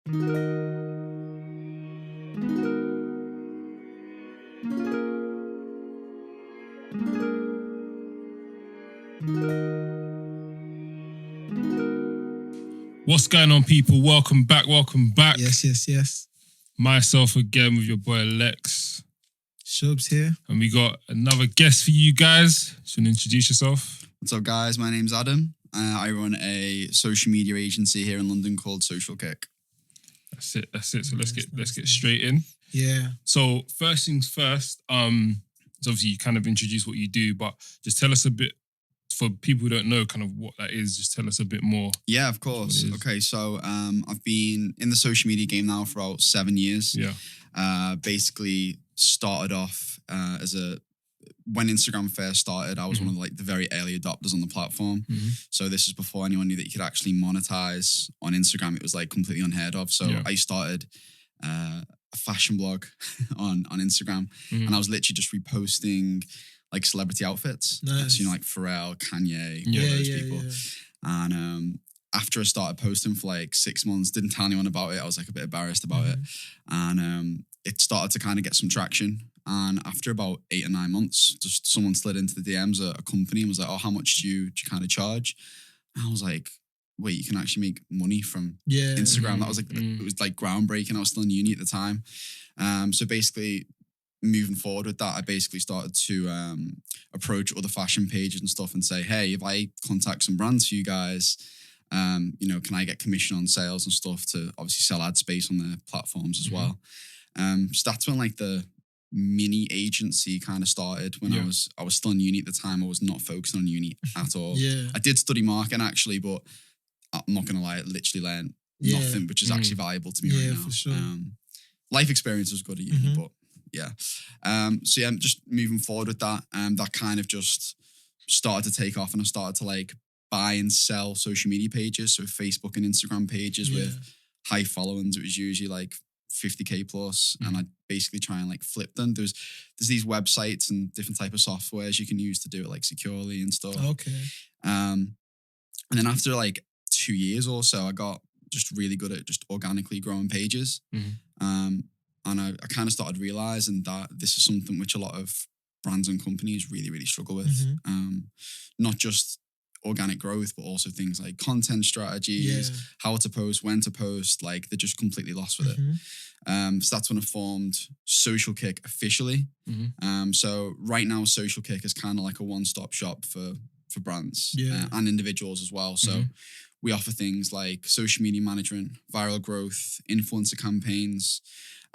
What's going on, people? Welcome back. Yes. Myself again with your boy Lex. Shubbz here. And we got another guest for you guys. Just want to introduce yourself. What's up, guys? My name's Adam. I run a social media agency here in London called Selfcare. That's it. So let's get straight in. Yeah. So first things first, so obviously you kind of introduce what you do, but just tell us a bit, for people who don't know kind of what that is, just tell us a bit more. Yeah, of course. Okay, so I've been in the social media game now for about 7 years. Yeah. Basically started off when Instagram first started, I was one of the very early adopters on the platform. Mm-hmm. So this is before anyone knew that you could actually monetize on Instagram. It was completely unheard of. So I started a fashion blog on Instagram, and I was literally just reposting celebrity outfits. Nice. So, Pharrell, Kanye, all those people. Yeah. And after I started posting for 6 months, didn't tell anyone about it. I was a bit embarrassed about it. And it started to kind of get some traction. And after about 8 or 9 months, just someone slid into the DMs at a company and was like, "Oh, how much do you kind of charge?" And I was like, "Wait, you can actually make money from Instagram?" That was it was groundbreaking. I was still in uni at the time. So basically, moving forward with that, I basically started to approach other fashion pages and stuff and say, "Hey, if I contact some brands for you guys, can I get commission on sales and stuff to obviously sell ad space on their platforms as well?" So that's when the mini agency kind of started. When I was still in uni at the time. I was not focused on uni at all. I did study marketing actually, but I'm not gonna lie, I literally learned nothing, which is actually valuable to me right now. For sure. Life experience was good at uni, but just moving forward with that, that kind of just started to take off, and I started to buy and sell social media pages, so Facebook and Instagram pages with high followings. It was usually 50k plus, and I'd basically try and flip them. There's these websites and different type of softwares you can use to do it securely and stuff. Okay. And then after 2 years or so, I got just really good at just organically growing pages. And I kind of started realizing that this is something which a lot of brands and companies really, really struggle with. Not just organic growth, but also things like content strategies, how to post, when to post. They're just completely lost with it. So that's when I formed Selfcare officially. So right now, Selfcare is kind of a one-stop shop for brands and individuals as well. So we offer things like social media management, viral growth, influencer campaigns.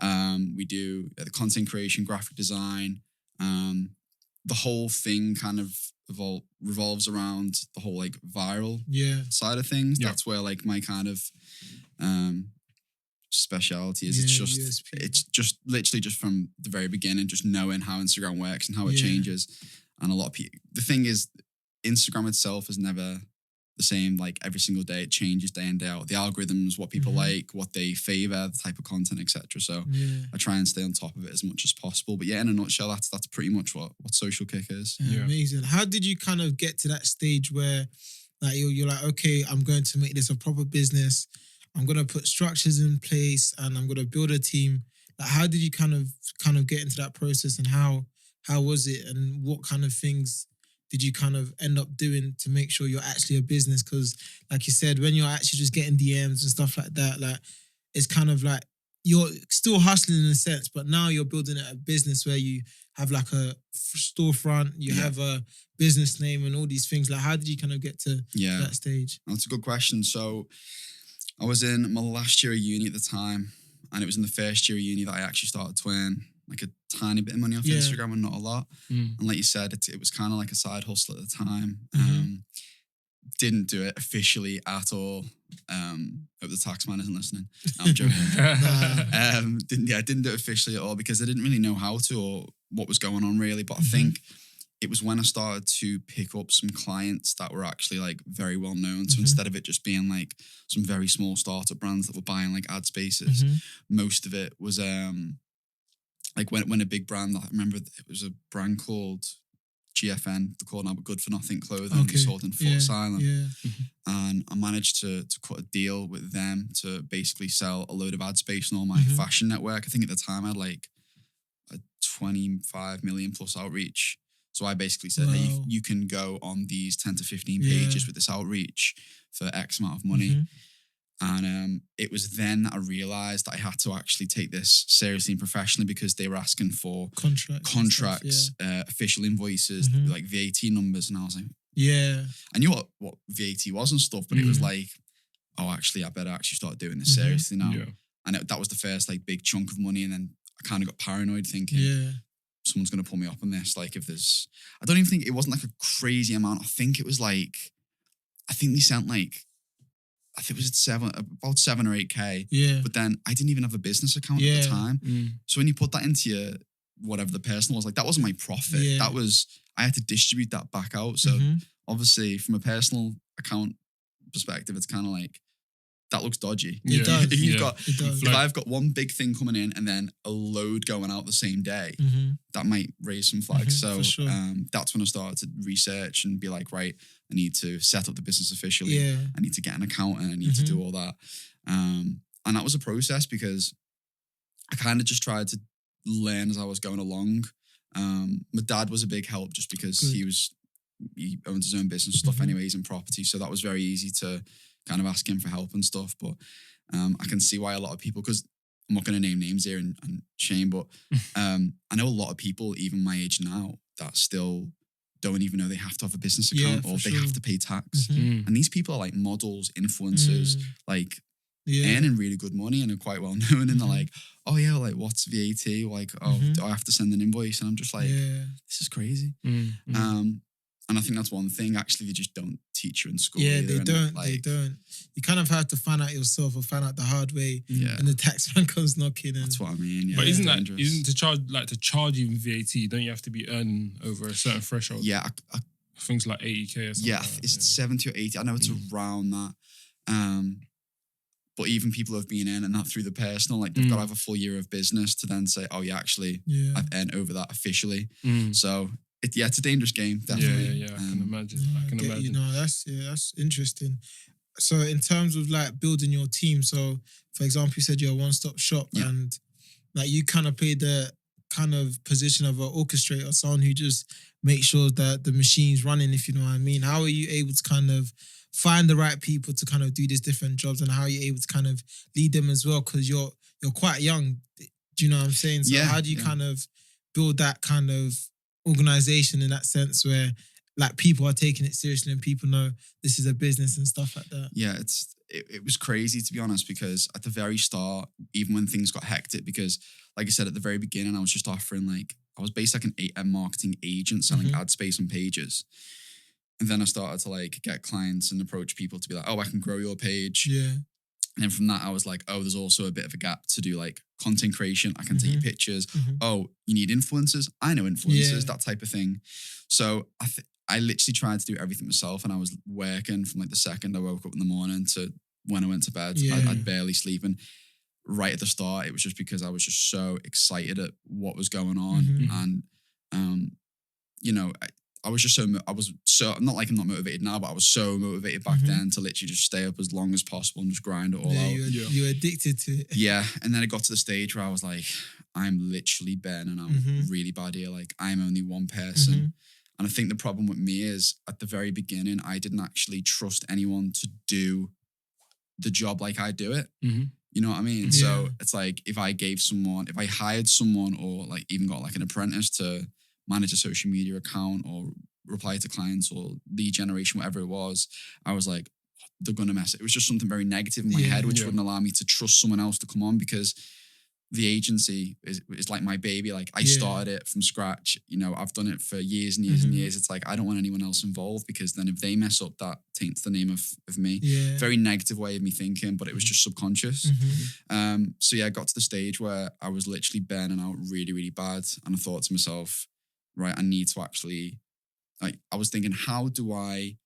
We do the content creation, graphic design. The whole thing kind of revolves around the whole viral side of things. That's where my kind of speciality is. It's just literally just from the very beginning, just knowing how Instagram works and how it changes. And a lot of people, the thing is, Instagram itself is never the same every single day. It changes day in, day out. The algorithms, what people like, what they favor, the type of content, etc. So I try and stay on top of it as much as possible. But in a nutshell, that's pretty much what Selfcare is. Amazing. How did you kind of get to that stage where you're okay, I'm going to make this a proper business, I'm going to put structures in place, and I'm going to build a team? How did you kind of get into that process, and how was it, and what kind of things did you kind of end up doing to make sure you're actually a business? Because like you said, when you're actually just getting DMs and stuff like that, it's kind of you're still hustling in a sense, but now you're building a business where you have a storefront, you have a business name and all these things. How did you kind of get to that stage? That's a good question. So I was in my last year of uni at the time, and it was in the first year of uni that I actually started to earn a tiny bit of money off Instagram, and not a lot. And like you said, it was kind of a side hustle at the time. Didn't do it officially at all. Hope the tax man isn't listening. No, I'm joking. Didn't do it officially at all because I didn't really know how to or what was going on really. But I think it was when I started to pick up some clients that were actually very well known. So instead of it just being some very small startup brands that were buying ad spaces, most of it was when a big brand, I remember it was a brand called GFN, they're called now, but Good for Nothing Clothing. They sold in Fort Asylum. Yeah. And I managed to cut a deal with them to basically sell a load of ad space on all my fashion network. I think at the time I had like a 25 million plus outreach. So I basically said, hey, you can go on these 10 to 15 pages with this outreach for X amount of money. And it was then that I realised that I had to actually take this seriously and professionally, because they were asking for contracts, official invoices, like VAT numbers. And I was like, I knew what VAT was and stuff, but it was like, oh, actually, I better actually start doing this seriously now. Yeah. And that was the first like big chunk of money. And then I kind of got paranoid thinking, someone's going to pull me up on this. Like if there's, I don't even think, it wasn't like a crazy amount. I think it was like, I think they sent like, I think it was about 7 or 8K. Yeah. But then I didn't even have a business account at the time. So when you put that into your, whatever the personal was, like that wasn't my profit. That was, I had to distribute that back out. So obviously from a personal account perspective, it's kind of like, that looks dodgy. It does. If I've got one big thing coming in and then a load going out the same day, that might raise some flags. So that's when I started to research and be like, right, I need to set up the business officially. I need to get an accountant. I need to do all that. And that was a process, because I kind of just tried to learn as I was going along. My dad was a big help, just because he owns his own business stuff anyway. He's in property. So that was very easy to kind of ask him for help and stuff. But I can see why a lot of people, because I'm not going to name names here and shame, but I know a lot of people, even my age now, that still don't even know they have to have a business account or they have to pay tax. And these people are like models, influencers, like earning really good money and are quite well known. And they're like, oh yeah, like what's VAT? Like, oh, do I have to send an invoice? And I'm just like, this is crazy. And I think that's one thing, actually, they just don't teach you in school. Yeah, either. They don't. You kind of have to find out yourself, or find out the hard way. Yeah. And the tax man comes knocking. And, that's what I mean. Yeah. But isn't to charge even VAT, don't you have to be earning over a certain threshold? Yeah. Things like 80K or something. Yeah, it's 70 or 80. I know it's around that. But even people who have been in and that through the personal, like they've got to have a full year of business to then say, oh yeah, actually, I've earned over that officially. So it's a dangerous game, definitely. Yeah, I can imagine. You know, that's interesting. So in terms of like building your team, so for example, you said you're a one-stop shop and like you kind of play the kind of position of an orchestrator, someone who just makes sure that the machine's running, if you know what I mean. How are you able to kind of find the right people to kind of do these different jobs, and how are you able to kind of lead them as well? Because you're quite young. Do you know what I'm saying? So how do you kind of build that kind of organization in that sense where like people are taking it seriously and people know this is a business and stuff like that? Yeah, it was crazy, to be honest, because at the very start, even when things got hectic, because like I said at the very beginning, I was just offering I was basically like a marketing agent selling ad space on pages. And then I started to like get clients and approach people to be like, oh, I can grow your page. Yeah. And then from that, I was like, oh, there's also a bit of a gap to do like content creation. I can take your pictures. Oh, you need influencers? I know influencers, that type of thing. So I literally tried to do everything myself, and I was working from like the second I woke up in the morning to when I went to bed. I'd barely sleep. And right at the start, it was just because I was just so excited at what was going on. And, you know, I was just not like I'm not motivated now, but I was so motivated back then to literally just stay up as long as possible and just grind it all out. You were addicted to it. Yeah. And then it got to the stage where I was like, I'm literally burning out really bad here. Like I'm only one person. And I think the problem with me is at the very beginning, I didn't actually trust anyone to do the job like I do it. You know what I mean? Yeah. So it's like if I hired someone or like even got like an apprentice to manage a social media account or reply to clients or lead generation, whatever it was, I was like, they're going to mess it. It was just something very negative in my head, which wouldn't allow me to trust someone else to come on, because the agency is like my baby. Like I started it from scratch. You know, I've done it for years and years and years. It's like, I don't want anyone else involved, because then if they mess up, that taints the name of me. Yeah. Very negative way of me thinking, but it was just subconscious. So yeah, I got to the stage where I was literally burning out really, really bad. And I thought to myself, right, I need to actually, like, I was thinking, how do I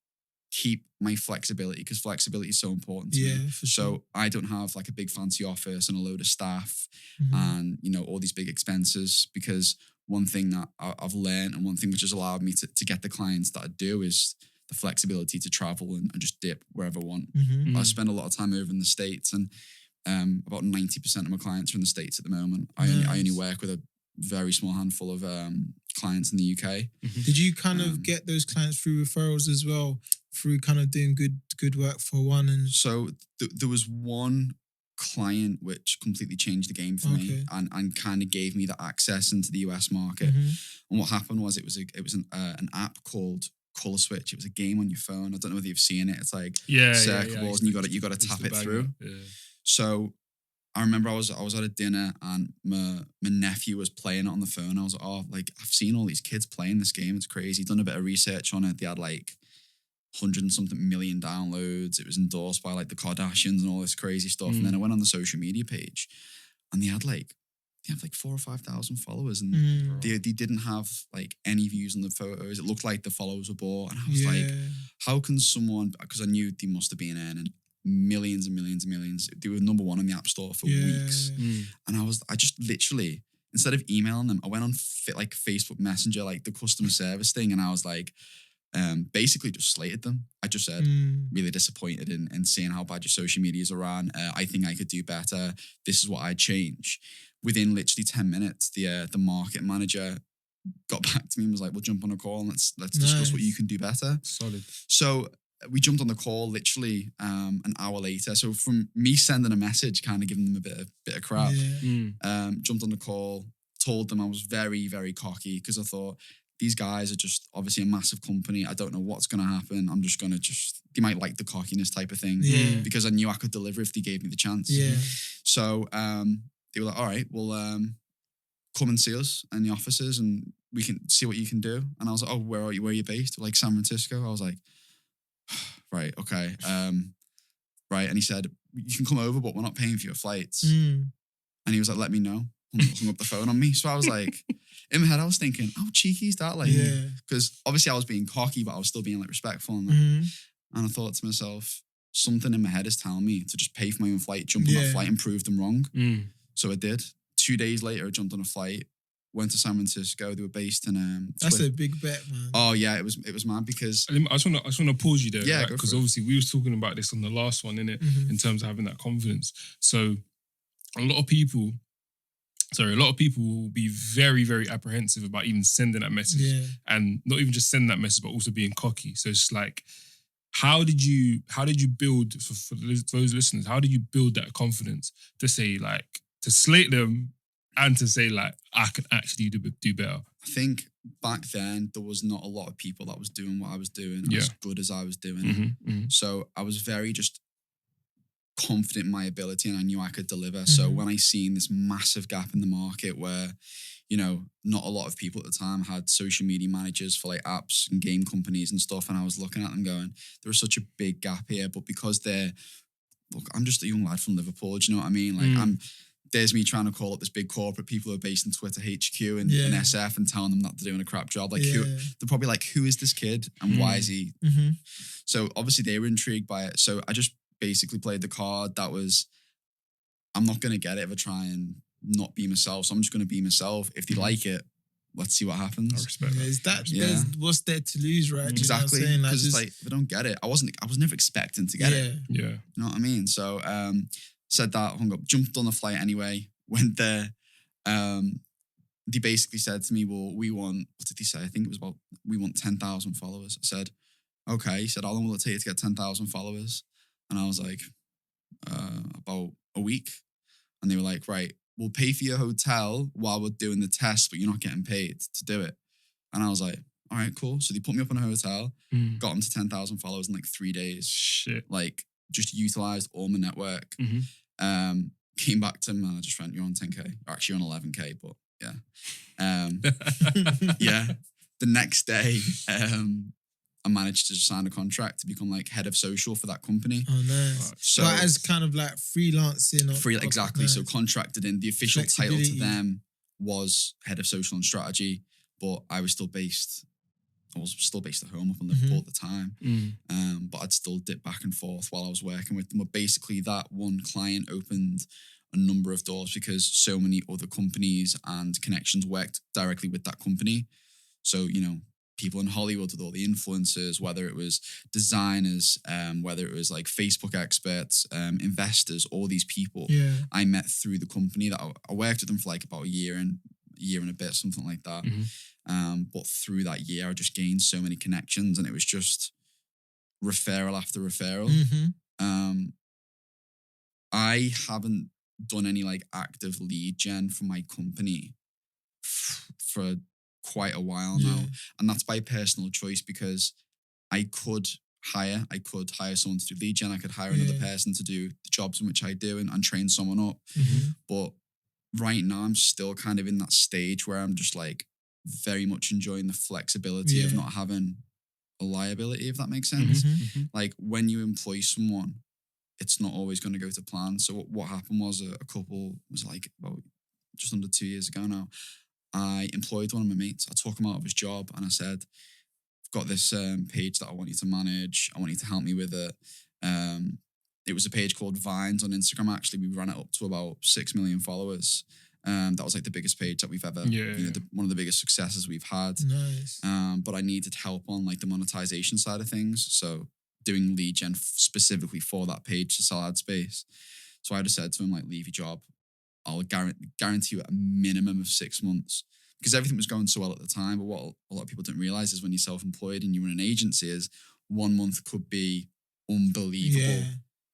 keep my flexibility, because flexibility is so important to me. For sure. So I don't have like a big fancy office and a load of staff Mhm. and, you know, all these big expenses, because one thing that I've learned and one thing which has allowed me to get the clients that I do is the flexibility to travel and just dip wherever I want. Mhm. I spend a lot of time over in the States, and about 90% of my clients are in the States at the moment. I only Nice. work with a very small handful of clients in the UK. Did you kind of get those clients through referrals as well, through kind of doing good work for one? And So there was one client which completely changed the game for me and kind of gave me the access into the US market. Mhm. And what happened was it was an app called Color Switch. It was a game on your phone. I don't know whether you've seen it. It's like circle balls, and you got to tap it through. Yeah. So I remember I was at a dinner and my nephew was playing it on the phone. I was like, oh, like I've seen all these kids playing this game. It's crazy. Done a bit of research on it. They had like 100 and something million downloads. It was endorsed by like the Kardashians and all this crazy stuff. And then I went on the social media page and they have like 4,000 or 5,000 followers, and they didn't have like any views on the photos. It looked like the followers were bought. And I was like, how can someone, because I knew they must have been earning millions and millions and millions. They were number one in the App Store for weeks. And I just literally, instead of emailing them, I went on like Facebook Messenger, like the customer service thing. And I was like, basically just slated them. I just said, really disappointed in seeing how bad your social medias are on. I think I could do better. This is what I'd change. Within literally 10 minutes, the market manager got back to me and was like, we'll jump on a call and let's discuss what you can do better. Solid. So we jumped on the call literally an hour later. So from me sending a message, kind of giving them a bit of crap, jumped on the call, told them I was very, very cocky because I thought these guys are just obviously a massive company. I don't know what's going to happen. I'm just going to they might like the cockiness type of thing because I knew I could deliver if they gave me the chance. So they were like, all right, well, come and see us in the offices and we can see what you can do. And I was like, oh, where are you based? Like San Francisco. I was like, right, okay. Right. And he said, you can come over, but we're not paying for your flights. And he was like, let me know. Hung up the phone on me. So I was like, in my head, I was thinking, how cheeky is that? Like, because obviously I was being cocky, but I was still being like respectful. And I thought to myself, something in my head is telling me to just pay for my own flight, jump on that flight and prove them wrong. So I did. 2 days later, I jumped on a flight, went to San Francisco. They were based in that's a big bet, man. Oh yeah, it was mad because I just want to pause you there, right? Because obviously we was talking about this on the last one, innit? In terms of having that confidence. So a lot of people will be very, very apprehensive about even sending that message, and not even just sending that message, but also being cocky. So it's like, how did you build for those listeners? How did you build that confidence to say, like, to slate them and to say, like, I can actually do better? I think back then there was not a lot of people that was doing what I was doing as good as I was doing. So I was very just confident in my ability and I knew I could deliver. So when I seen this massive gap in the market where, you know, not a lot of people at the time had social media managers for like apps and game companies and stuff, and I was looking at them going, there is such a big gap here, but because I'm just a young lad from Liverpool, do you know what I mean? Like there's me trying to call up this big corporate people who are based in Twitter HQ and SF and telling them that they're doing a crap job. Like they're probably like, who is this kid and why is he? So obviously they were intrigued by it. So I just basically played the card that was, I'm not going to get it if I try and not be myself. So I'm just going to be myself. If they like it, let's see what happens. I respect that. Is that what's there to lose, right? Exactly. Because it's like, if I don't get it, I was never expecting to get it. Yeah. You know what I mean? So said that, hung up, jumped on the flight anyway, went there. They basically said to me, well, we want, what did he say? I think it was about, we want 10,000 followers. I said, okay. He said, how long will it take you to get 10,000 followers? And I was like, about a week. And they were like, right, we'll pay for your hotel while we're doing the test, but you're not getting paid to do it. And I was like, all right, cool. So they put me up in a hotel, got them to 10,000 followers in like 3 days. Shit. Like, just utilized all my network. Came back to them and I just went, you're on 10K. Or actually on 11K, but yeah. Yeah. The next day, I managed to sign a contract to become like head of social for that company. Oh, nice. So but as kind of like freelancing. Exactly. Nice. So contracted in. The official title to them was head of social and strategy, but I was still based I was still based at home up in Liverpool at the time. But I'd still dip back and forth while I was working with them. But basically that one client opened a number of doors because so many other companies and connections worked directly with that company. So, people in Hollywood with all the influencers, whether it was designers, whether it was like Facebook experts, investors, all these people I met through the company that I worked with them for like about a year and a bit, something like that. But through that year, I just gained so many connections, and it was just referral after referral. I haven't done any like active lead gen for my company for quite a while now, and that's by personal choice because I could hire someone to do lead gen. I could hire another person to do the jobs in which I do and train someone up. But right now, I'm still kind of in that stage where I'm just like very much enjoying the flexibility of not having a liability, if that makes sense. Like when you employ someone, it's not always going to go to plan. So what happened was a couple, was like about just under 2 years ago now, I employed one of my mates. I took him out of his job and I said, I've got this page that I want you to manage. I want you to help me with it. It was a page called Vines on Instagram. Actually, we ran it up to about 6 million followers. That was like the biggest page that we've ever, one of the biggest successes we've had. Nice. But I needed help on like the monetization side of things. So doing lead gen specifically for that page to sell ad space. So I just said to him, like, leave your job. I'll guarantee you a minimum of 6 months, because everything was going so well at the time. But what a lot of people don't realize is when you're self-employed and you're in an agency is 1 month could be unbelievable.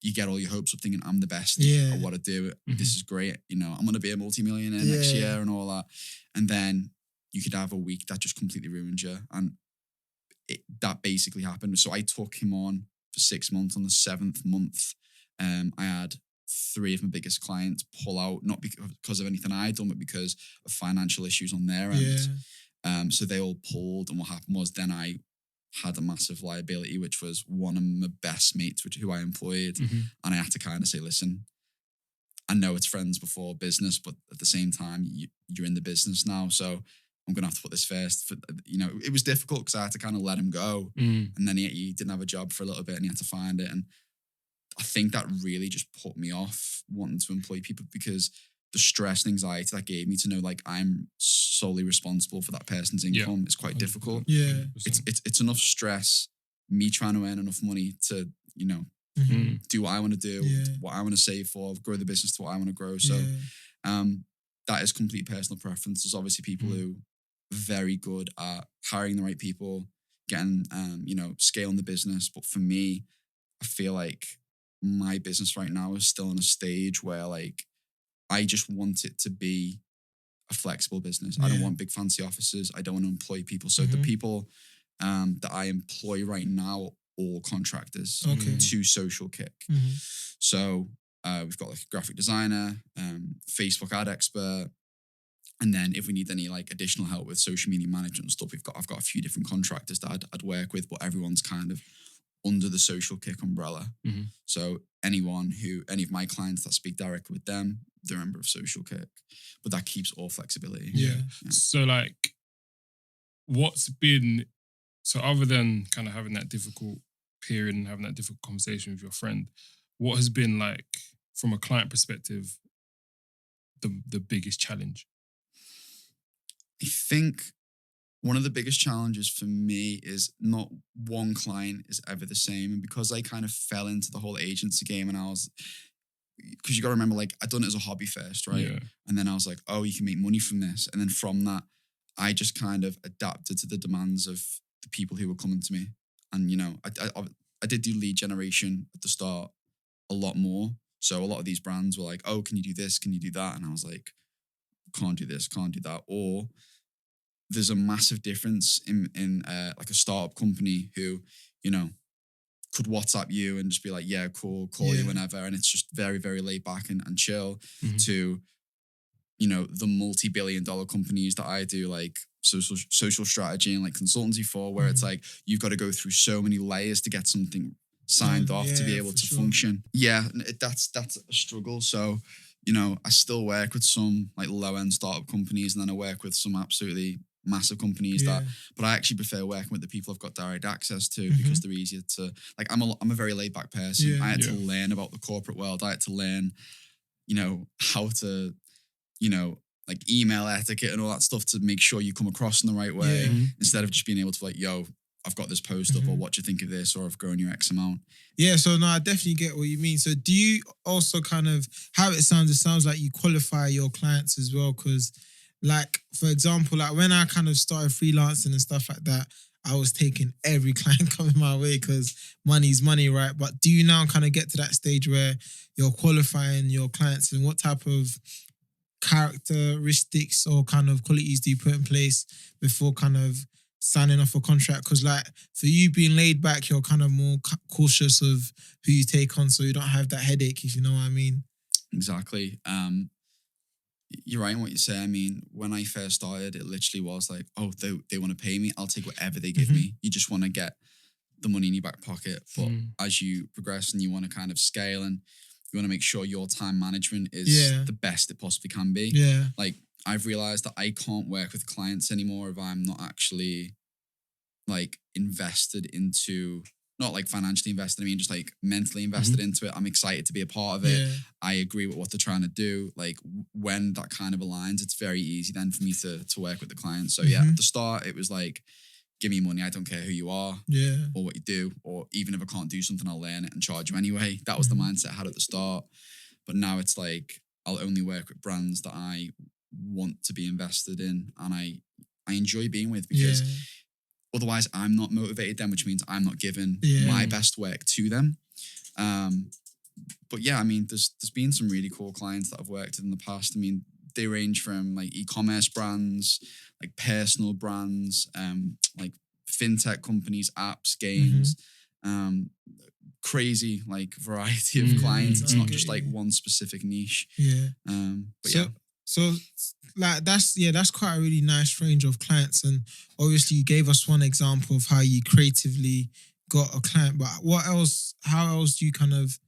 You get all your hopes up thinking, I'm the best at what I do. This is great. I'm going to be a multi-millionaire next year and all that. And then you could have a week that just completely ruined you. And that basically happened. So I took him on for 6 months. On the 7th month, I had 3 of my biggest clients pull out, not because of anything I'd done, but because of financial issues on their end. So they all pulled, and what happened was then I had a massive liability, which was one of my best mates, who I employed. And I had to kind of say, listen, I know it's friends before business, but at the same time, you're in the business now. So I'm going to have to put this first. It was difficult because I had to kind of let him go. And then he didn't have a job for a little bit and he had to find it. And I think that really just put me off wanting to employ people, because the stress and anxiety that gave me to know like I'm solely responsible for that person's income is quite difficult. It's enough stress, me trying to earn enough money to, do what I want to do, what I want to save for, grow the business to what I want to grow. So that is complete personal preference. There's obviously people who are very good at hiring the right people, getting, scaling the business. But for me, I feel like my business right now is still in a stage where like, I just want it to be a flexible business. I don't want big fancy offices. I don't want to employ people. So the people that I employ right now are all contractors to Social Kick. So we've got like a graphic designer, Facebook ad expert. And then if we need any like additional help with social media management and stuff, I've got a few different contractors that I'd work with, but everyone's kind of under the Social Kick umbrella. So any of my clients that speak directly with them, they're a member of Social Kick, but that keeps all flexibility. So like, so other than kind of having that difficult period and having that difficult conversation with your friend, what has been like, from a client perspective, the biggest challenge? I think one of the biggest challenges for me is not one client is ever the same. And because I kind of fell into the whole agency game, and because you got to remember, like, I'd done it as a hobby first, right? And then I was like, oh, you can make money from this. And then from that, I just kind of adapted to the demands of the people who were coming to me. And, I did do lead generation at the start a lot more. So a lot of these brands were like, oh, can you do this? Can you do that? And I was like, can't do this, can't do that. Or there's a massive difference in like a startup company who, could WhatsApp you and just be like, yeah, cool, call you whenever. And it's just very, very laid back and chill to, the multi-billion-dollar companies that I do like social strategy and like consultancy for, where it's like, you've got to go through so many layers to get something signed off to be able to function. Yeah, that's a struggle. So, I still work with some like low-end startup companies, and then I work with some absolutely massive companies but I actually prefer working with the people I've got direct access to because they're easier to, like, I'm a very laid back person. I had to learn about the corporate world. I had to learn, how to, like email etiquette and all that stuff to make sure you come across in the right way instead of just being able to like, yo, I've got this post up, or what do you think of this, or I've grown your X amount. Yeah, so no, I definitely get what you mean. So do you also kind of, how it sounds like you qualify your clients as well? Because like, for example, like when I kind of started freelancing and stuff like that, I was taking every client coming my way because money's money, right? But do you now kind of get to that stage where you're qualifying your clients, and what type of characteristics or kind of qualities do you put in place before kind of signing off a contract? Because like for you being laid back, you're kind of more cautious of who you take on, so you don't have that headache, if you know what I mean. Exactly. You're right in what you say. I mean, when I first started, it literally was like, oh, they want to pay me, I'll take whatever they give me. You just want to get the money in your back pocket. But as you progress and you want to kind of scale, and you want to make sure your time management is the best it possibly can be. Yeah. Like, I've realized that I can't work with clients anymore if I'm not actually like invested into, not like financially invested, I mean just like mentally invested into it. I'm excited to be a part of it. Yeah. I agree with what they're trying to do. Like when that kind of aligns, it's very easy then for me to work with the client. So yeah, at the start it was like, give me money, I don't care who you are or what you do, or even if I can't do something, I'll learn it and charge you anyway. That was the mindset I had at the start. But now it's like, I'll only work with brands that I want to be invested in and I enjoy being with, because otherwise I'm not motivated then, which means I'm not giving my best work to them. But yeah, I mean, there's been some really cool clients that I've worked with in the past. I mean, they range from like e-commerce brands, like personal brands, like fintech companies, apps, games, crazy like variety of clients. It's not just like one specific niche. So like that's quite a really nice range of clients, and obviously you gave us one example of how you creatively got a client, but how else do you kind of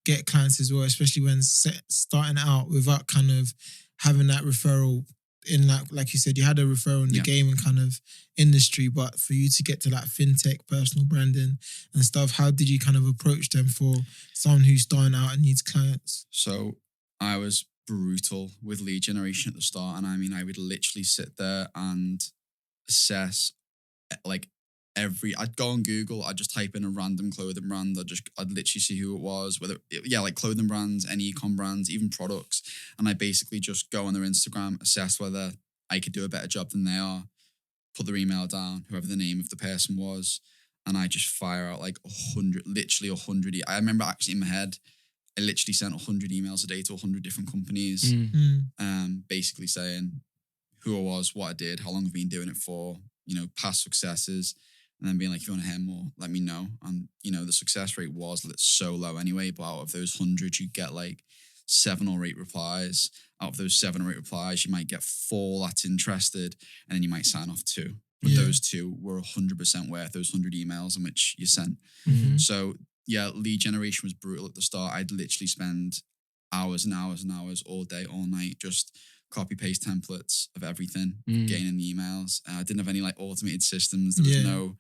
get clients as well, especially when starting out without kind of having that referral in, like you said, you had a referral in the game and kind of industry, but for you to get to like fintech, personal branding and stuff, how did you kind of approach them for someone who's starting out and needs clients? So I was brutal with lead generation at the start, and I mean, I would literally sit there and assess like I'd go on Google, I'd just type in a random clothing brand, I'd literally see who it was, like clothing brands, any e-com brands, even products, and I basically just go on their Instagram, assess whether I could do a better job than they are, put their email down, whoever the name of the person was, and I just fire out like 100. I remember actually in my head, I literally sent 100 emails a day to 100 different companies, basically saying who I was, what I did, how long I've been doing it for, past successes, and then being like, if you want to hear more, let me know. And, the success rate was so low anyway, but out of those 100, you get like 7 or 8 replies. Out of those 7 or 8 replies, you might get 4 that's interested, and then you might sign off 2. But those 2 were 100% worth those 100 emails in which you sent. So yeah, lead generation was brutal at the start. I'd literally spend hours and hours and hours all day, all night, just copy paste templates of everything, gaining the emails. I didn't have any like automated systems. There was no,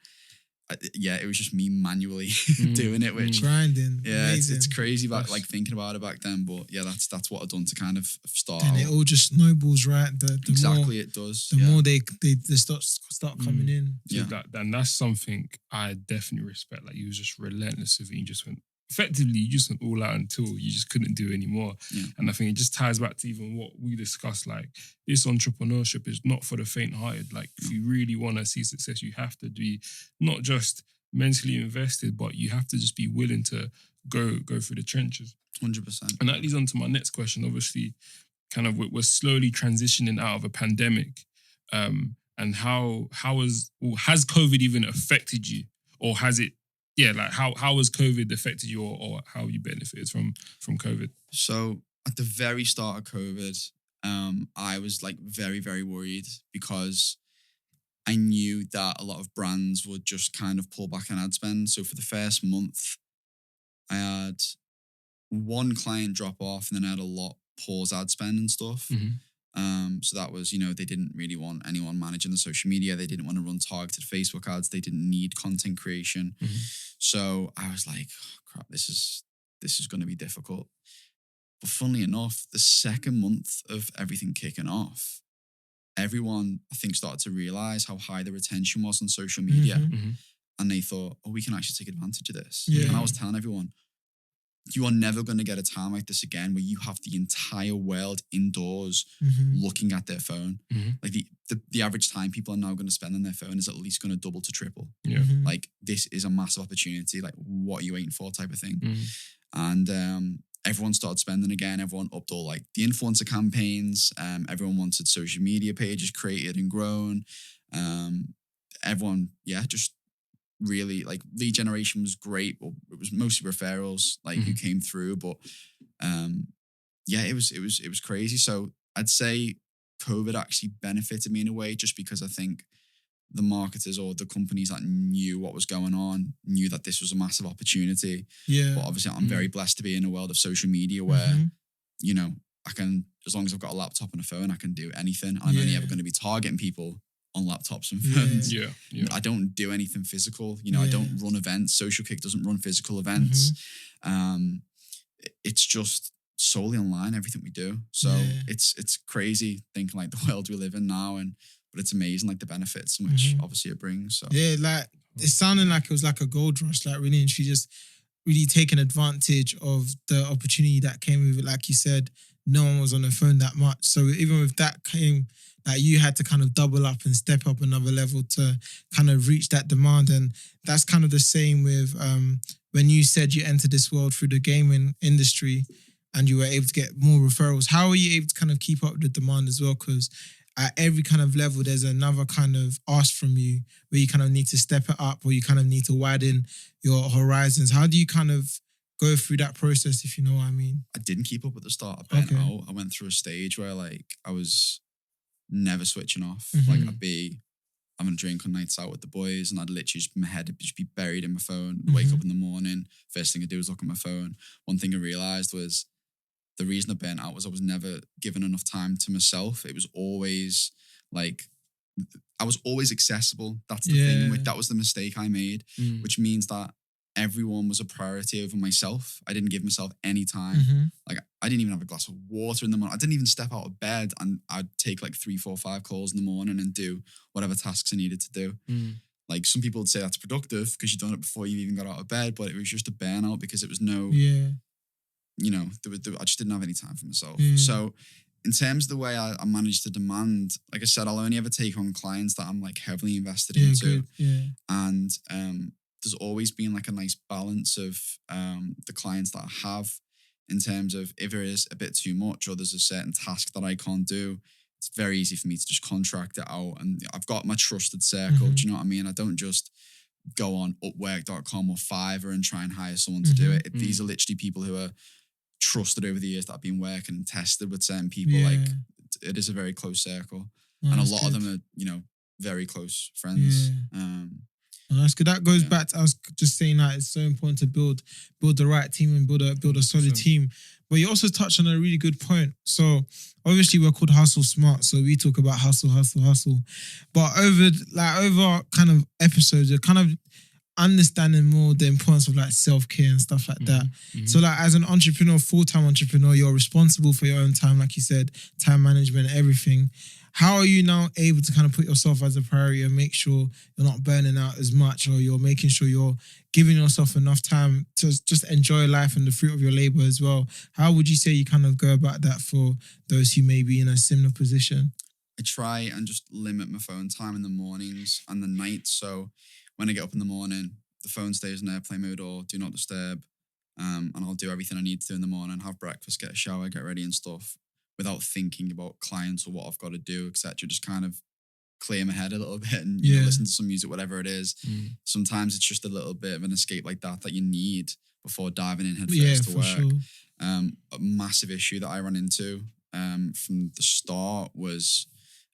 it was just me manually doing it, which grinding. Yeah, it's crazy about like thinking about it back then. But yeah, that's what I've done to kind of start. And out. it all just snowballs, right? The exactly, more, it does. The more they start coming in. Yeah, and that's something I definitely respect. Like, you was just relentless with it. You just went all out until you just couldn't do anymore. And I think it just ties back to even what we discussed. Like, this entrepreneurship is not for the faint-hearted. Like, if you really want to see success, you have to be not just mentally invested, but you have to just be willing to go through the trenches. 100%. And that leads on to my next question. Obviously, kind of we're slowly transitioning out of a pandemic. And has COVID even affected you, or has it? Yeah, like how has COVID affected you, or how you benefited from COVID? So at the very start of COVID, I was like very, very worried, because I knew that a lot of brands would just kind of pull back on ad spend. So for the first month, I had one client drop off, and then I had a lot pause ad spend and stuff. So that was, they didn't really want anyone managing the social media. They didn't want to run targeted Facebook ads. They didn't need content creation. So I was like, oh, crap, this is going to be difficult. But funnily enough, the second month of everything kicking off, everyone, I think, started to realize how high the retention was on social media. And they thought, oh, we can actually take advantage of this. And I was telling everyone, you are never going to get a time like this again where you have the entire world indoors looking at their phone. Like the average time people are now going to spend on their phone is at least going to double to triple. Like, this is a massive opportunity. Like, what are you waiting for, type of thing. And everyone started spending again. Everyone upped all like the influencer campaigns. Everyone wanted social media pages created and grown. Everyone, just really, like, lead generation was great. Well, it was mostly referrals, like, who came through. But it was crazy. So I'd say COVID actually benefited me in a way, just because I think the marketers or the companies that knew what was going on knew that this was a massive opportunity. But obviously I'm very blessed to be in a world of social media where, I can, as long as I've got a laptop and a phone, I can do anything. I'm only ever going to be targeting people on laptops and phones. I don't do anything physical. I don't run events. Social Kick doesn't run physical events. It's just solely online, everything we do. So it's crazy thinking like the world we live in now, but it's amazing, like, the benefits which obviously it brings. So like, it's sounding like it was like a gold rush, like really, and she just really taking advantage of the opportunity that came with it. Like you said, no one was on the phone that much. So even with that came, like, you had to kind of double up and step up another level to kind of reach that demand. And that's kind of the same with when you said you entered this world through the gaming industry and you were able to get more referrals. How are you able to kind of keep up with the demand as well? Because at every kind of level, there's another kind of ask from you where you kind of need to step it up, or you kind of need to widen your horizons. How do you kind of go through that process, if you know what I mean? I didn't keep up at the start. I burnt out. I went through a stage where, like, I was never switching off. Like, I'd be having a drink on nights out with the boys, and I'd literally my head would just be buried in my phone. Wake up in the morning, first thing I do is look at my phone. One thing I realised was the reason I burnt out was I was never given enough time to myself. It was always like, I was always accessible. That's the thing. That was the mistake I made, which means that everyone was a priority over myself. I didn't give myself any time. Like, I didn't even have a glass of water in the morning. I didn't even step out of bed, and I'd take like 3, 4, 5 calls in the morning and do whatever tasks I needed to do. Like, some people would say that's productive because you've done it before you even got out of bed, but it was just a burnout because it was no, I just didn't have any time for myself. So in terms of the way I manage the demand, like I said, I'll only ever take on clients that I'm like heavily invested into. And there's always been like a nice balance of the clients that I have, in terms of if there is a bit too much or there's a certain task that I can't do, it's very easy for me to just contract it out. And I've got my trusted circle. Do you know what I mean? I don't just go on Upwork.com or Fiverr and try and hire someone to do it. These are literally people who are trusted over the years that I've been working and tested with certain people. Like, it is a very close circle. And a lot of them are, very close friends. That's good. That goes back to, I was just saying that it's so important to build the right team and build a solid team. But you also touched on a really good point. So obviously we're called Hustle Smart, so we talk about hustle. But over kind of episodes, you're kind of understanding more the importance of like self-care and stuff like that. So like, as an entrepreneur, full-time entrepreneur, you're responsible for your own time, like you said, time management, everything. How are you now able to kind of put yourself as a priority and make sure you're not burning out as much, or you're making sure you're giving yourself enough time to just enjoy life and the fruit of your labor as well? How would you say you kind of go about that for those who may be in a similar position? I try and just limit my phone time in the mornings and the nights. So when I get up in the morning, the phone stays in airplane mode or do not disturb. And I'll do everything I need to do in the morning, have breakfast, get a shower, get ready and stuff, without thinking about clients or what I've got to do, etc. Just kind of clear my head a little bit and listen to some music, whatever it is. Sometimes it's just a little bit of an escape like that you need before diving in head first to work. Sure. A massive issue that I ran into from the start was,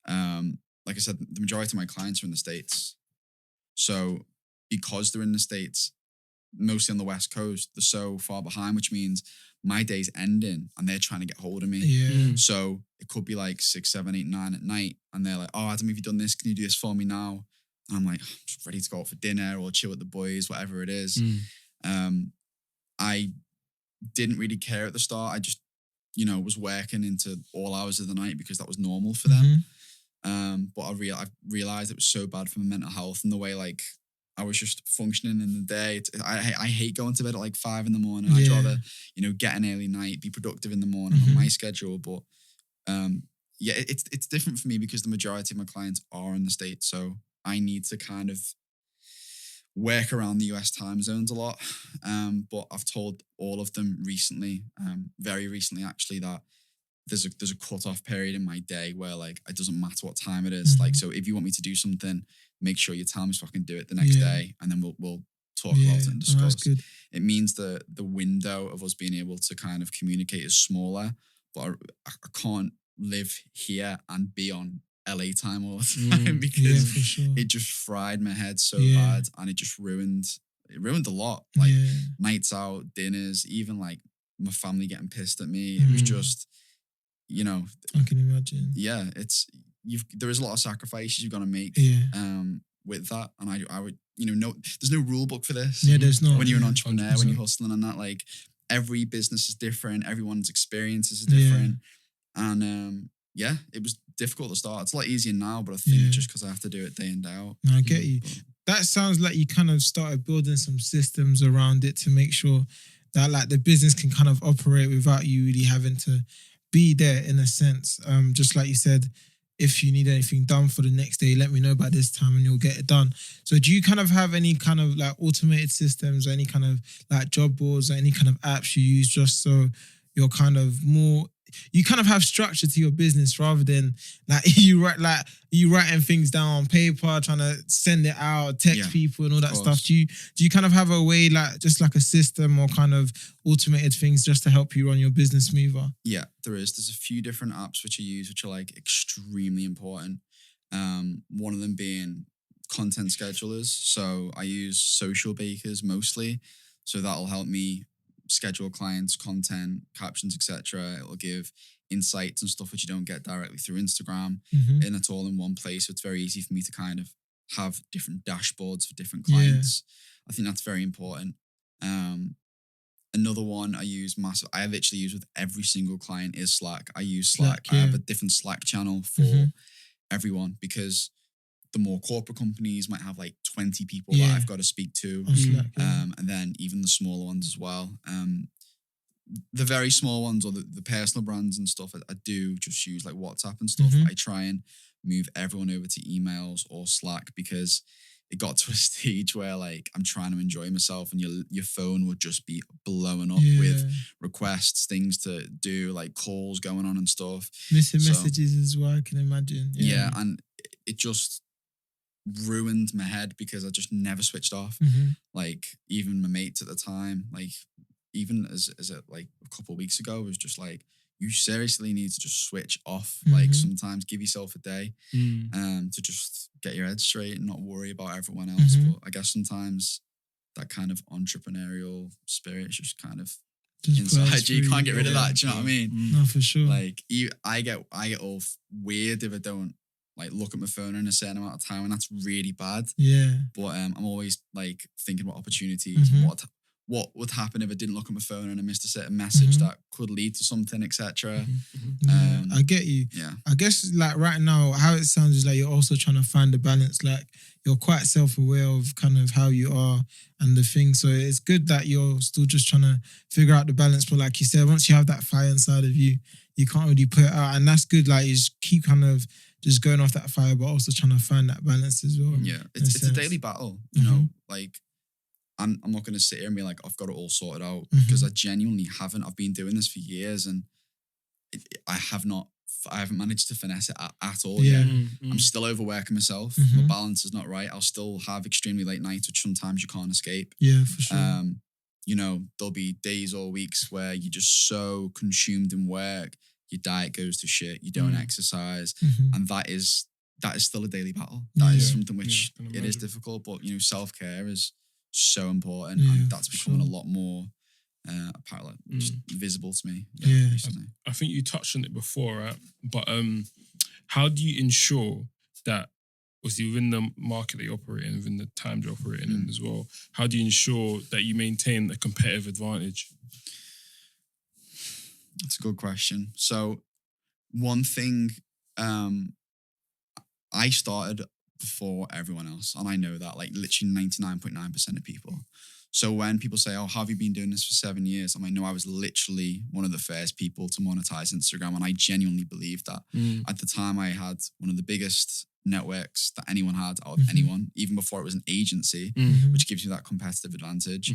like I said, the majority of my clients are in the States. So because they're in the States, mostly on the West Coast, they're so far behind, which means my day's ending and they're trying to get hold of me. So it could be like 6, 7, 8, 9 at night, and they're like, "Oh, Adam, have you done this? Can you do this for me now?" And I'm like, "I'm just ready to go out for dinner or chill with the boys, whatever it is." I didn't really care at the start. I just, was working into all hours of the night because that was normal for them. But I realized it was so bad for my mental health and the way like I was just functioning in the day. I hate going to bed at like 5 a.m. I'd rather, get an early night, be productive in the morning on my schedule. But it's different for me because the majority of my clients are in the States. So I need to kind of work around the US time zones a lot. But I've told all of them recently, very recently actually, that there's a cut-off period in my day where like it doesn't matter what time it is. Like, so if you want me to do something, make sure you tell me so I can do it the next day, and then we'll talk about it and discuss. That's good. It means the window of us being able to kind of communicate is smaller, but I can't live here and be on LA time all the time because it just fried my head so bad, and it just ruined a lot. Like nights out, dinners, even like my family getting pissed at me. It was just, I can imagine. Yeah, there is a lot of sacrifices you've got to make with that, and I would, there's no rule book for this. Yeah, there's not. When you're an entrepreneur, 100%. When you're hustling and that, like every business is different, everyone's experiences are different, and it was difficult to start. It's a lot easier now, but I think just because I have to do it day in, day out. I get you. That sounds like you kind of started building some systems around it to make sure that like the business can kind of operate without you really having to be there in a sense. Just like you said, if you need anything done for the next day, let me know by this time and you'll get it done. So do you kind of have any kind of like automated systems or any kind of like job boards or any kind of apps you use just so you're kind of more, you kind of have structure to your business rather than like you writing things down on paper, trying to send it out, text people and all that stuff. Do you kind of have a way, like just like a system or kind of automated things just to help you run your business smoother? Yeah, there's a few different apps which I use which are like extremely important. One of them being content schedulers. So I use Social Bakers mostly. So that'll help me schedule clients, content, captions, etc. It'll give insights and stuff which you don't get directly through Instagram, and it's all in one place. So it's very easy for me to kind of have different dashboards for different clients. I think that's very important. Another one I use massive, I literally use with every single client is Slack. I use Slack. I have a different Slack channel for everyone because the more corporate companies might have like 20 people that I've got to speak to. Slack, and then even the smaller ones as well. The very small ones or the personal brands and stuff, I do just use like WhatsApp and stuff. I try and move everyone over to emails or Slack because it got to a stage where like I'm trying to enjoy myself and your phone would just be blowing up with requests, things to do, like calls going on and stuff. Missing messages as well, I can imagine. Yeah, and it just ruined my head because I just never switched off. Like even my mates at the time, like even as it like a couple of weeks ago, was just like, you seriously need to just switch off. Like sometimes give yourself a day to just get your head straight and not worry about everyone else. But I guess sometimes that kind of entrepreneurial spirit is just kind of inside you. You can't get rid of that. Do you know what I mean? No, for sure. Like I get all weird if I don't like look at my phone in a certain amount of time, and that's really bad. But I'm always like thinking about opportunities, what would happen if I didn't look at my phone and I missed a certain message that could lead to something, etc. I get you. Yeah. I guess like right now, how it sounds is like you're also trying to find a balance. Like you're quite self-aware of kind of how you are and the thing. So it's good that you're still just trying to figure out the balance. But like you said, once you have that fire inside of you, you can't really put it out. And that's good. Like you just keep kind of just going off that fire, but also trying to find that balance as well. Yeah. It's a daily battle, you know, like I'm not going to sit here and be like, I've got it all sorted out because I genuinely haven't. I've been doing this for years and I haven't managed to finesse it at all yet. I'm still overworking myself. My balance is not right. I'll still have extremely late nights, which sometimes you can't escape. Yeah, for sure. You know, there'll be days or weeks where you're just so consumed in work, your diet goes to shit, you don't exercise, and that is still a daily battle. That is something which it is difficult, but you know, self-care is so important, and that's becoming a lot more apparently just visible to me. Recently. I think you touched on it before, right? But how do you ensure that, obviously within the market that you operate in, within the time you're operating in as well, how do you ensure that you maintain a competitive advantage? That's a good question. So one thing, I started before everyone else, and I know that, like literally 99.9% of people. So when people say, oh, how have you been doing this for 7 years? I'm like, no, I was literally one of the first people to monetize Instagram, and I genuinely believe that. At the time, I had one of the biggest networks that anyone had out of anyone, even before it was an agency, which gives you that competitive advantage.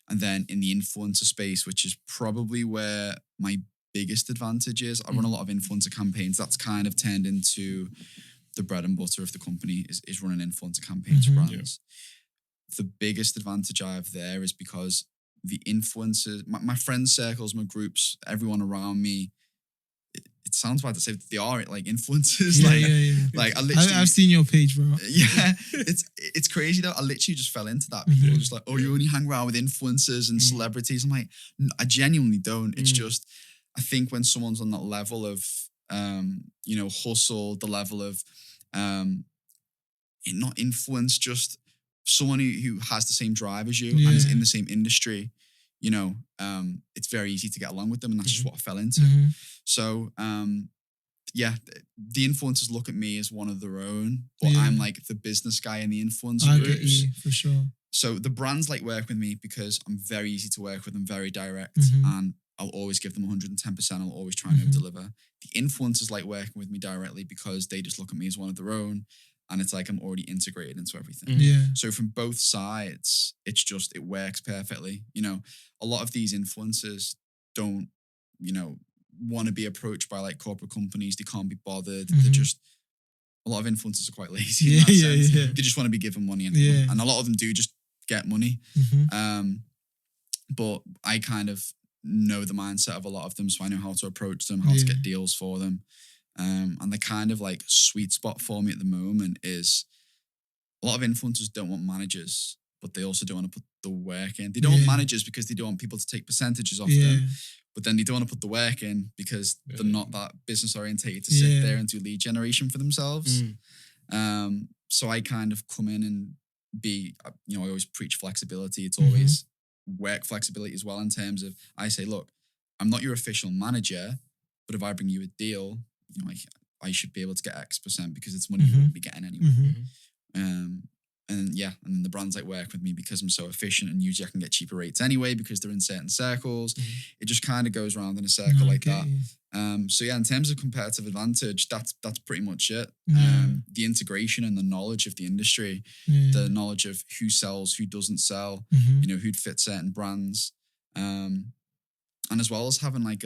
And then in the influencer space, which is probably where my biggest advantage is, I run a lot of influencer campaigns. That's kind of turned into the bread and butter of the company, is running influencer campaigns for brands. The biggest advantage I have there is because the influencers, my friend circles, my groups, everyone around me, it sounds bad to say, they are like influencers. Like I literally, I've seen your page, bro. Yeah, it's crazy though. I literally just fell into that. People are just like, oh, you only hang around with influencers and celebrities. I'm like, I genuinely don't. It's just, I think when someone's on that level of, hustle, the level of, not influence, just someone who has the same drive as you and is in the same industry, it's very easy to get along with them, and that's just what I fell into. So, the influencers look at me as one of their own, but I'm like the business guy in the influencer I groups. get you, for sure. So the brands like work with me because I'm very easy to work with. I'm very direct, and I'll always give them 110%. I'll always try and over-deliver. The influencers like working with me directly because they just look at me as one of their own, and it's like I'm already integrated into everything. So from both sides, it works perfectly. A lot of these influencers don't, want to be approached by like corporate companies. They can't be bothered. They're just, a lot of influencers are quite lazy in that sense. They just want to be given money, and a lot of them do just get money. But I kind of know the mindset of a lot of them, so I know how to approach them, how to get deals for them. And the kind of like sweet spot for me at the moment is a lot of influencers don't want managers, but they also don't want to put the work in. They don't want managers because they don't want people to take percentages off them, but then they don't want to put the work in because they're not that business orientated to sit there and do lead generation for themselves. So I kind of come in and be, I always preach flexibility. It's always work flexibility as well, in terms of, I say, look, I'm not your official manager, but if I bring you a deal, I should be able to get X% because it's money you wouldn't be getting anyway. And then the brands like work with me because I'm so efficient, and usually I can get cheaper rates anyway because they're in certain circles. It just kind of goes around in a circle like that. So in terms of competitive advantage, that's pretty much it. The integration and the knowledge of the industry, the knowledge of who sells, who doesn't sell, who'd fit certain brands, and as well as having like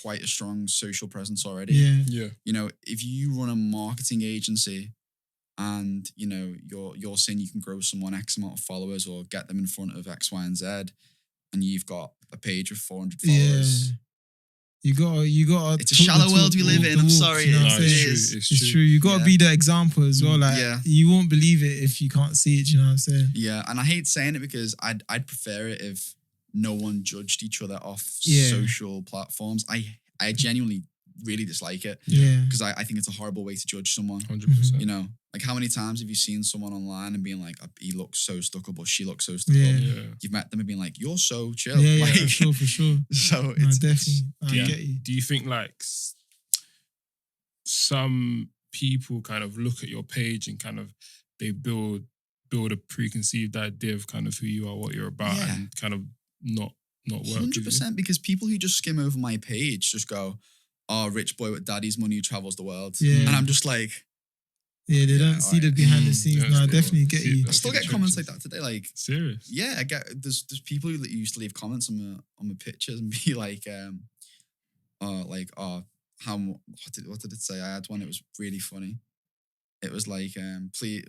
quite a strong social presence already. If you run a marketing agency and you're saying you can grow someone X amount of followers or get them in front of X, Y, and Z, and you've got a page of 400 followers. You got. It's a shallow world we live in. I'm sorry. It's true. You got to be the example as well. Like you won't believe it if you can't see it. You know what I'm saying? Yeah, and I hate saying it because I'd prefer it if no one judged each other off social platforms. I genuinely really dislike it. Because I think it's a horrible way to judge someone. 100%. Like how many times have you seen someone online and being like, he looks so stuck up or she looks so stuck up? You've met them and been like, you're so chill. For sure. So it's definitely. I get you. Do you think like some people kind of look at your page and kind of they build a preconceived idea of kind of who you are, what you're about, and kind of not work 100%, because people who just skim over my page just go, oh, rich boy with daddy's money who travels the world. And I'm just like, they don't see the behind the scenes. No, I definitely get you. I still get comments like that today. Like, serious? Yeah, I get. There's people who used to leave comments on my pictures and be like, how? What did it say? I had one. It was really funny. It was like, please,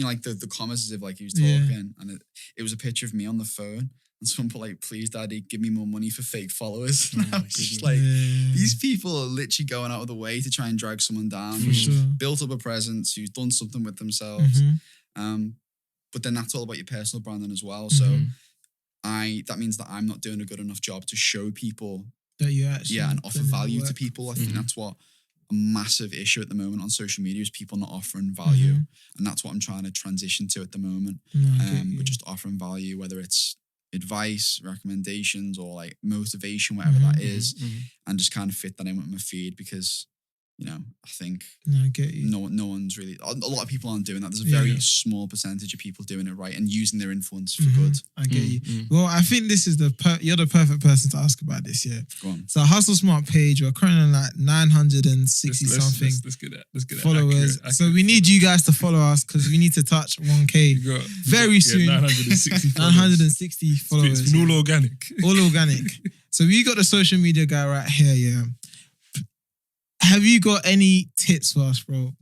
like the comments as if like he was talking, and it was a picture of me on the phone. And someone put like, please daddy, give me more money for fake followers. And I was just like, these people are literally going out of the way to try and drag someone down who's built up a presence, who's done something with themselves. But then that's all about your personal branding as well. So that means that I'm not doing a good enough job to show people that you actually and offer value to people. I think that's what a massive issue at the moment on social media is people not offering value. And that's what I'm trying to transition to at the moment. But just offering value, whether it's advice, recommendations, or like motivation, whatever that is, and just kind of fit that in with my feed because, you know, I think I get you. No one's really, a lot of people aren't doing that. There's a very small percentage of people doing it right and using their influence for good. I get you. Well, I think this is you're the perfect person to ask about this, yeah. Go on. So Hustle Smart page, we're currently on like 960 something let's get followers. Accurate. So we need you guys to follow us because we need to touch 1K very soon. 960 960 followers. It's been all organic. All organic. So we got the social media guy right here, yeah. Have you got any tips for us, bro?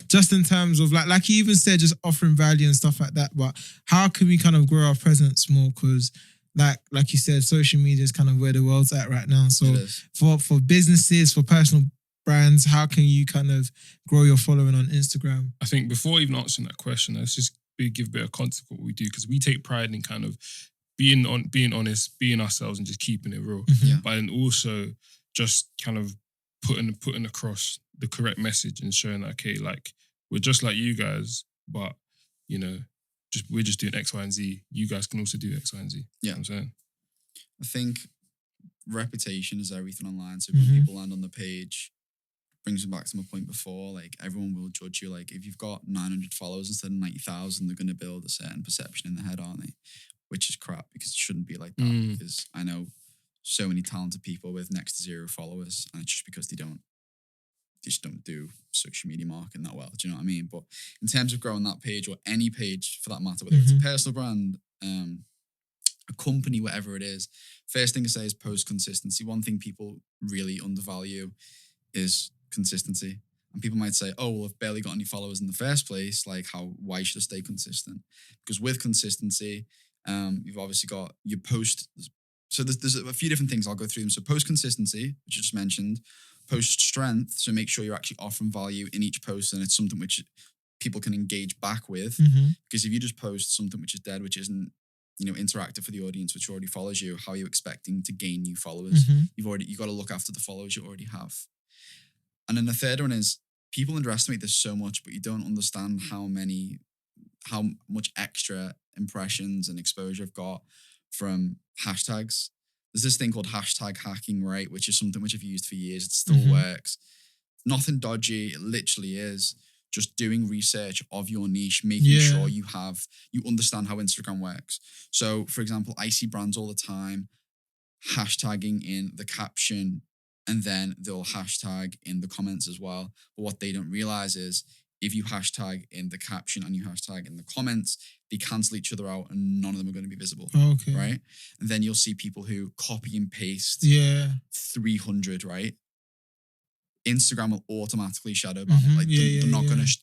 Just in terms of like you even said, just offering value and stuff like that. But how can we kind of grow our presence more? Because like you said, social media is kind of where the world's at right now. So for businesses, for personal brands, how can you kind of grow your following on Instagram? I think before even answering that question, let's just give a bit of context of what we do because we take pride in kind of being honest, being ourselves, and just keeping it real. But then also just kind of putting across the correct message and showing that, okay, like we're just like you guys, but you know, we're just doing X, Y, and Z. You guys can also do X, Y, and Z. Yeah. You know what I'm saying? I think reputation is everything online. So when people land on the page, brings me back to my point before, like everyone will judge you. Like if you've got 900 followers instead of 90,000, they're going to build a certain perception in their head, aren't they? Which is crap because it shouldn't be like that because I know so many talented people with next to 0 followers, and it's just because they just don't do social media marketing that well. Do you know what I mean? But in terms of growing that page or any page for that matter, whether it's a personal brand, a company, whatever it is, first thing to say is post consistency. One thing people really undervalue is consistency. And people might say, oh, well, I've barely got any followers in the first place. Like why should I stay consistent? Because with consistency, you've obviously got your post. So there's a few different things. I'll go through them. So post consistency, which you just mentioned, post strength. So make sure you're actually offering value in each post and it's something which people can engage back with. Because if you just post something which is dead, which isn't, you know, interactive for the audience, which already follows you, how are you expecting to gain new followers? You've got to look after the followers you already have. And then the third one is people underestimate this so much, but you don't understand how much extra impressions and exposure I've got from hashtags. There's this thing called hashtag hacking, right? Which is something which I've used for years. It still works. Nothing dodgy. It literally is just doing research of your niche, making sure you understand how Instagram works. So, for example, I see brands all the time hashtagging in the caption and then they'll hashtag in the comments as well. But what they don't realize is if you hashtag in the caption and you hashtag in the comments, they cancel each other out and none of them are going to be visible. Okay. Right? And then you'll see people who copy and paste 300, right? Instagram will automatically shadow ban it. Like they're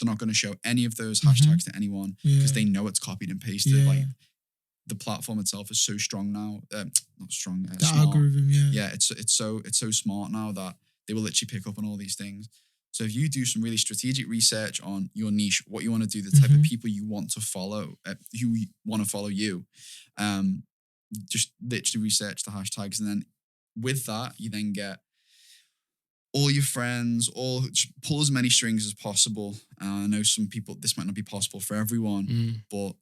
not going to show any of those hashtags to anyone because they know it's copied and pasted. Like the platform itself is so strong now. Not strong. The smart. algorithm, It's so smart now that they will literally pick up on all these things. So if you do some really strategic research on your niche, what you want to do, the type of people you want to follow, who want to follow you, just literally research the hashtags. And then with that, you then get all your friends, just pull as many strings as possible. I know some people, this might not be possible for everyone, but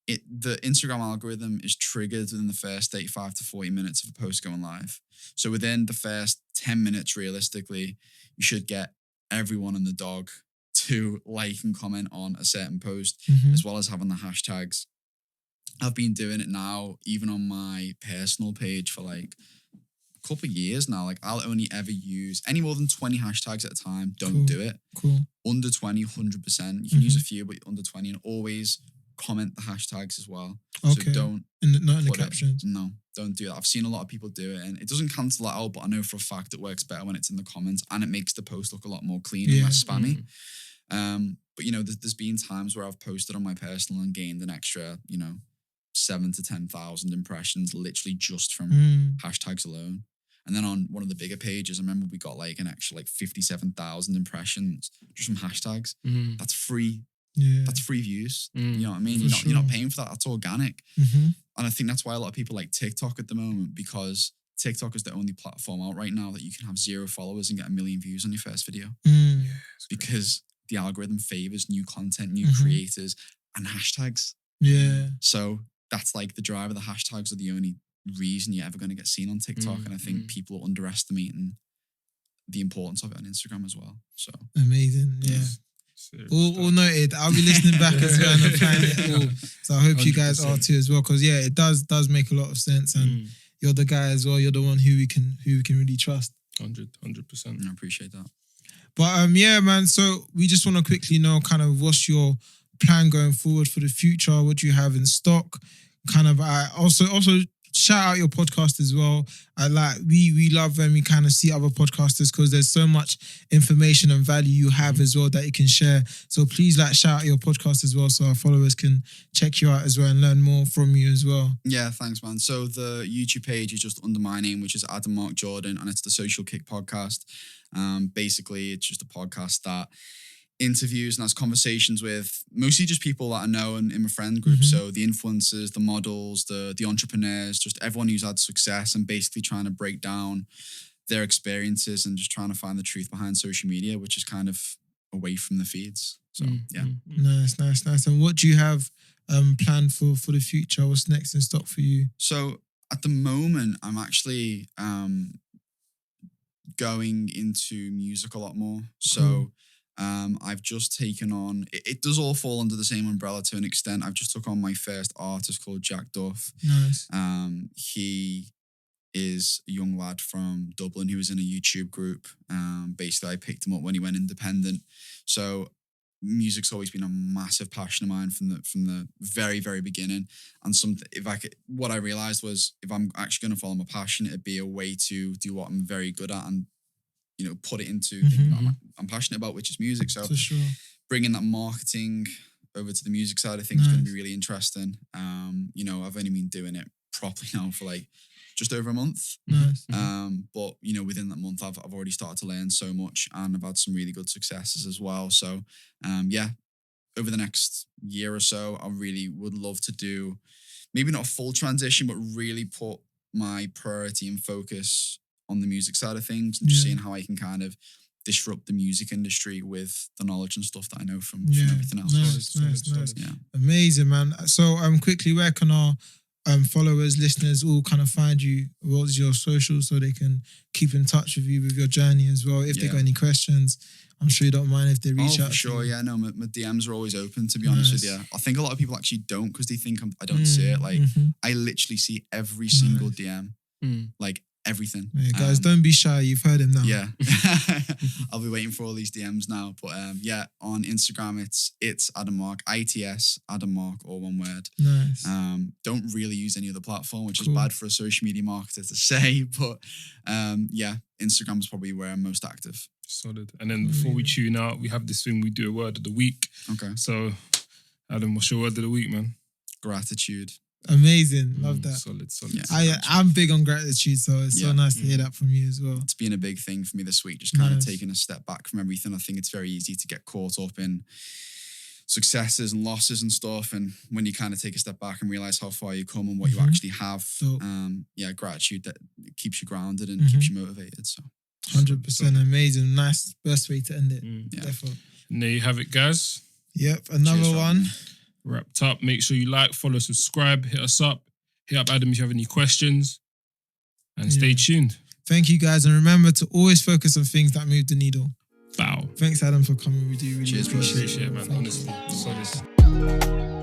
the Instagram algorithm is triggered within the first 35 to 40 minutes of a post going live. So within the first 10 minutes, realistically, you should get everyone and the dog to like and comment on a certain post, as well as having the hashtags. I've been doing it now, even on my personal page for like a couple of years now. Like I'll only ever use any more than 20 hashtags at a time. Don't do it. Under 20, 100%. You can use a few, but under 20, and always comment the hashtags as well. Okay. So don't not in the captions. No, don't do that. I've seen a lot of people do it and it doesn't cancel that out, but I know for a fact it works better when it's in the comments and it makes the post look a lot more clean and less spammy. But you know, there's been times where I've posted on my personal and gained an extra, 7 to 10,000 impressions literally just from hashtags alone. And then on one of the bigger pages, I remember we got like an extra 57,000 impressions just from hashtags. That's free that's free views. You know what I mean? You're not paying for that. That's organic. And I think that's why a lot of people like TikTok at the moment, because TikTok is the only platform out right now that you can have 0 followers and get 1 million views on your first video. Because the algorithm favors new content, new creators, and hashtags. So that's like the driver. The hashtags are the only reason you're ever going to get seen on TikTok. And I think people are underestimating the importance of it on Instagram as well. So amazing. All noted. I'll be listening back as well and applying it all. So I hope 100%. You guys are too as well, because it does make a lot of sense, and you're the guy as well. You're the one who we can really trust. 100%. I appreciate that. But man. So we just want to quickly know kind of what's your plan going forward for the future. What do you have in stock? Kind of. Also shout out your podcast as well. We love when we kind of see other podcasters, because there's so much information and value you have as well that you can share. So please shout out your podcast as well, so our followers can check you out as well and learn more from you as well. Yeah, thanks, man. So the YouTube page is just under my name, which is Adam Mark Jordan, and it's the Social Kick Podcast. Basically, it's just a podcast that interviews and has conversations with mostly just people that I know in my friend group. So the influencers, the models, the entrepreneurs, just everyone who's had success, and basically trying to break down their experiences and just trying to find the truth behind social media, which is kind of away from the feeds. So Nice. And what do you have planned for the future? What's next in stock for you? So at the moment, I'm actually going into music a lot more. So I've just taken on, it does all fall under the same umbrella to an extent. I've just took on my first artist called Jack Duff. Nice. He is a young lad from Dublin who was in a YouTube group. Basically, I picked him up when he went independent. So music's always been a massive passion of mine from the very, very beginning. And what I realized was, if I'm actually going to follow my passion, it'd be a way to do what I'm very good at and put it into things that I'm passionate about, which is music. So bringing that marketing over to the music side of things is going to be really interesting. I've only been doing it properly now for just over a month. But within that month, I've already started to learn so much, and I've had some really good successes as well. So over the next year or so, I really would love to do maybe not a full transition, but really put my priority and focus on the music side of things, and just seeing how I can kind of disrupt the music industry with the knowledge and stuff that I know from everything else. Nice. Yeah. Amazing, man. So quickly, where can our followers, listeners all kind of find you? What's your social, so they can keep in touch with you with your journey as well? If they got any questions, I'm sure you don't mind if they reach out. For sure, yeah. No, my DMs are always open, to be honest with you. I think a lot of people actually don't, because they think I don't see it. I literally see every single DM, everything. Yeah, guys, don't be shy. You've heard him now. Yeah. I'll be waiting for all these DMs now. But on Instagram, it's Adam Mark, ITS, Adam Mark, all one word. Nice. Don't really use any other platform, which is bad for a social media marketer to say. But Instagram is probably where I'm most active. Solid. And then before we tune out, we have this thing, we do a word of the week. Okay. So, Adam, what's your word of the week, man? Gratitude. Amazing. Love that. Solid. Yeah. I'm big on gratitude, so it's so nice to hear that from you as well. It's been a big thing for me this week, just kind of taking a step back from everything. I think it's very easy to get caught up in successes and losses and stuff, and when you kind of take a step back and realize how far you come and what you actually have, gratitude, that keeps you grounded and keeps you motivated. So 100% amazing. Nice, best way to end it. Definitely. And there you have it, guys. Yep, another one. Wrapped up. Make sure you like, follow, subscribe, hit us up. Hit up Adam if you have any questions. And stay tuned. Thank you, guys. And remember to always focus on things that move the needle. Bow. Thanks, Adam, for coming. We do really appreciate it, man. Honestly. Solid.